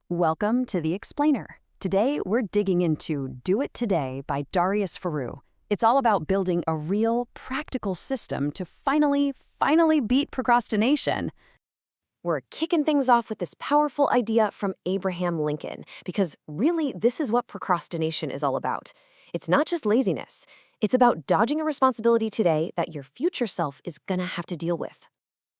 Welcome to The Explainer. Today, we're digging into Do It Today by Darius Foroux. It's all about building a real, practical system to finally beat procrastination. We're kicking things off with this powerful idea from Abraham Lincoln, because really, this is what procrastination is all about. It's not just laziness. It's about dodging a responsibility today that your future self is gonna have to deal with.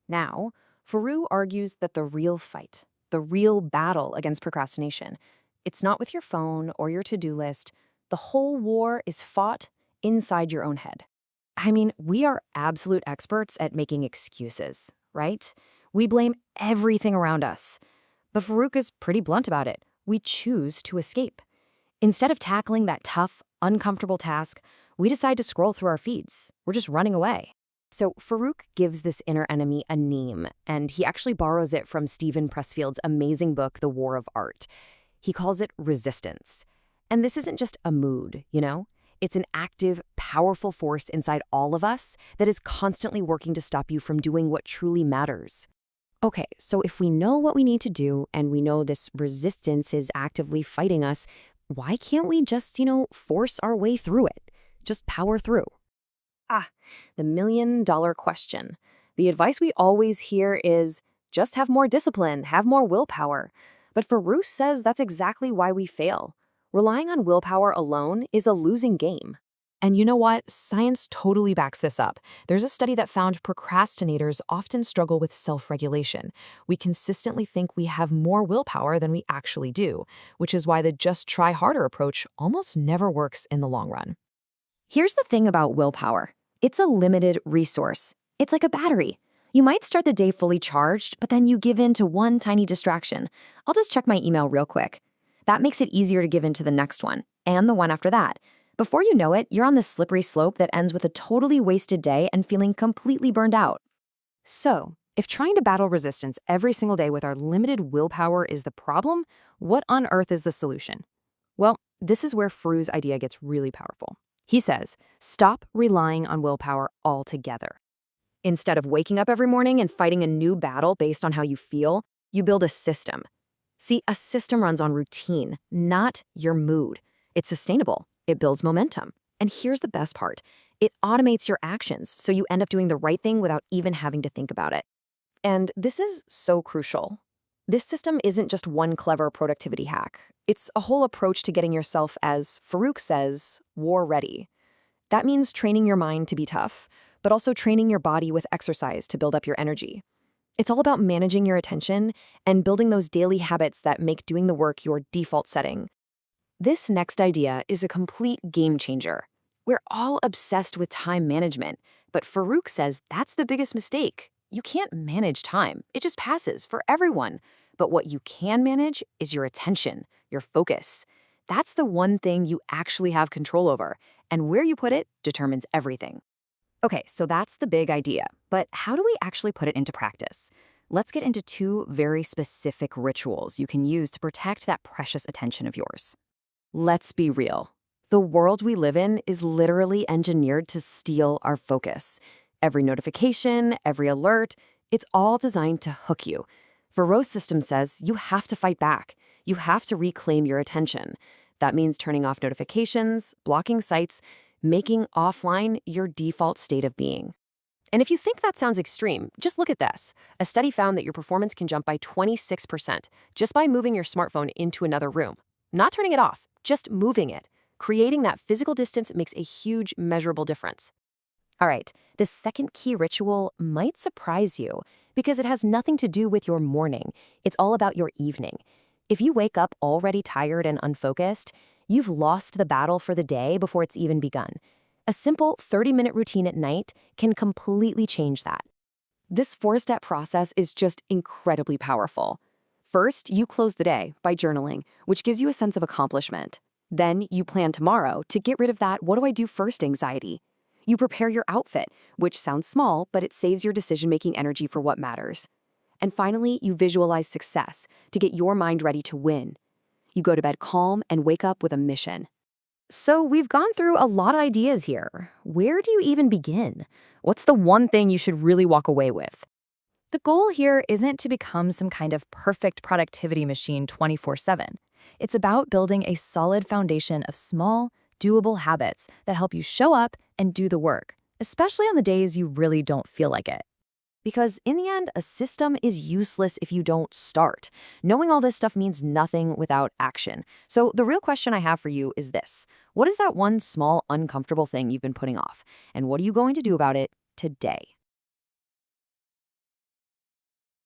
Now, Foroux argues that the real fight, the real battle against procrastination, it's not with your phone or your to-do list. The whole war is fought inside your own head. I mean, we are absolute experts at making excuses, right? We blame everything around us. But Foroux is pretty blunt about it. We choose to escape. Instead of tackling that tough, uncomfortable task, we decide to scroll through our feeds. We're just running away. So Foroux gives this inner enemy a name, and he actually borrows it from Steven Pressfield's amazing book, The War of Art. He calls it resistance. And this isn't just a mood, you know? It's an active, powerful force inside all of us that is constantly working to stop you from doing what truly matters. Okay, so if we know what we need to do and we know this resistance is actively fighting us, why can't we just, force our way through it? Just power through. The million-dollar question. The advice we always hear is, just have more discipline, have more willpower. But Foroux says that's exactly why we fail. Relying on willpower alone is a losing game. And you know what? Science totally backs this up. There's a study that found procrastinators often struggle with self-regulation. We consistently think we have more willpower than we actually do, which is why the just try harder approach almost never works in the long run. Here's the thing about willpower. It's a limited resource. It's like a battery. You might start the day fully charged, but then you give in to one tiny distraction. I'll just check my email real quick. That makes it easier to give in to the next one, and the one after that. Before you know it, you're on this slippery slope that ends with a totally wasted day and feeling completely burned out. So, if trying to battle resistance every single day with our limited willpower is the problem, what on earth is the solution? Well, this is where Foroux' idea gets really powerful. He says, stop relying on willpower altogether. Instead of waking up every morning and fighting a new battle based on how you feel, you build a system. See, a system runs on routine, not your mood. It's sustainable. It builds momentum. And here's the best part. It automates your actions, so you end up doing the right thing without even having to think about it. And this is so crucial. This system isn't just one clever productivity hack. It's a whole approach to getting yourself, as Foroux says, war ready. That means training your mind to be tough, but also training your body with exercise to build up your energy. It's all about managing your attention and building those daily habits that make doing the work your default setting. This next idea is a complete game changer. We're all obsessed with time management, but Foroux says that's the biggest mistake. You can't manage time. It just passes for everyone. But what you can manage is your attention, your focus. That's the one thing you actually have control over, and where you put it determines everything. Okay, so that's the big idea, but how do we actually put it into practice? Let's get into two very specific rituals you can use to protect that precious attention of yours. Let's be real. The world we live in is literally engineered to steal our focus. Every notification, every alert, it's all designed to hook you. Foroux' system says you have to fight back. You have to reclaim your attention. That means turning off notifications, blocking sites, making offline your default state of being. And if you think that sounds extreme, just look at this. A study found that your performance can jump by 26% just by moving your smartphone into another room. Not turning it off, just moving it. Creating that physical distance makes a huge, measurable difference. All right, the second key ritual might surprise you because it has nothing to do with your morning. It's all about your evening. If you wake up already tired and unfocused, you've lost the battle for the day before it's even begun. A simple 30-minute routine at night can completely change that. This 4-step process is just incredibly powerful. First, you close the day by journaling, which gives you a sense of accomplishment. Then you plan tomorrow to get rid of that "what do I do first" anxiety. You prepare your outfit, which sounds small, but it saves your decision-making energy for what matters. And finally, you visualize success to get your mind ready to win. You go to bed calm and wake up with a mission. So we've gone through a lot of ideas here. Where do you even begin? What's the one thing you should really walk away with? The goal here isn't to become some kind of perfect productivity machine 24/7. It's about building a solid foundation of small, doable habits that help you show up and do the work, especially on the days you really don't feel like it. Because in the end, a system is useless if you don't start. Knowing all this stuff means nothing without action. So the real question I have for you is this: what is that one small, uncomfortable thing you've been putting off? And what are you going to do about it today?